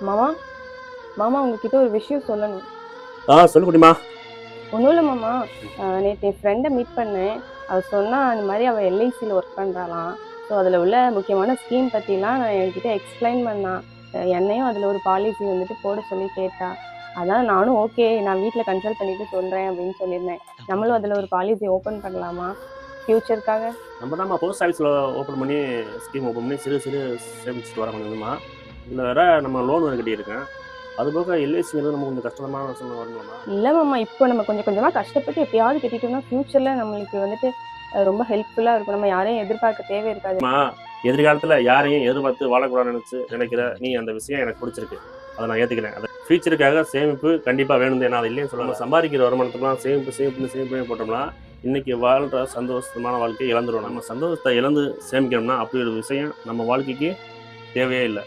மாமா மாமா உங்ககிட்ட ஒரு விஷயம் சொல்லணும். சொல்ல முடியுமா? ஒன்றும் இல்லை மாமா. நேற்று என் ஃப்ரெண்டை மீட் பண்ணேன். அவள் சொன்னா இந்த மாதிரி அவள் எல்ஐசியில் ஒர்க் பண்ணுறாளாம். ஸோ அதில் உள்ள முக்கியமான ஸ்கீம் பற்றிலாம் நான் என்கிட்ட எக்ஸ்பிளைன் பண்ணான். என்னையும் அதில் ஒரு பாலிசி வந்துட்டு போட சொல்லி கேட்டா. அதான் நானும் ஓகே நான் வீட்டில் கன்சல்ட் பண்ணிட்டு சொல்கிறேன் அப்படின்னு சொல்லியிருந்தேன். நம்மளும் அதில் ஒரு பாலிசி ஓப்பன் பண்ணலாமா ஃப்யூச்சருக்காக? நம்ம தான் போஸ்ட் ஆஃபீஸில் ஓப்பன் பண்ணி ஸ்கீம் ஓப்பன் பண்ணி சிறு சிறு சேமிச்சுட்டு வர முடியுமா? இதில் வேற நம்ம லோன் வேறு கட்டியிருக்கேன். அது போக எல்ஐசிங்கிறது நமக்கு கொஞ்சம் கஷ்டமான சூழ்நிலை வரணுமா? இல்லை மாமா, இப்போ நம்ம கொஞ்சம் கொஞ்சமாக கஷ்டப்பட்டு எப்பயாவது கட்டிட்டோம்னா ஃப்யூச்சரில் நம்மளுக்கு வந்துட்டு ரொம்ப ஹெல்ப்ஃபுல்லாக இருக்கும். நம்ம யாரையும் எதிர்பார்க்க தேவை இருக்காது. எதிர்காலத்தில் யாரையும் எதிர்பார்த்து வாழக்கூடாதுன்னு நினைக்கிற நீ அந்த விஷயம் எனக்கு பிடிச்சிருக்கு. அதை நான் ஏற்றுக்கிறேன். அதை ஃபியூச்சருக்காக சேமிப்பு கண்டிப்பாக வேணும். நான் அதை இல்லைன்னு சொல்லலாம். சம்பாதிக்கிற வருமானத்துலாம் சேமிப்பு போட்டோம்னா இன்னைக்கு வாழ்கிற சந்தோஷமான வாழ்க்கையை இழந்துடும். நம்ம சந்தோஷத்தை இழந்து சேமிக்கணும்னா அப்படி ஒரு விஷயம் நம்ம வாழ்க்கைக்கு தேவையே இல்லை.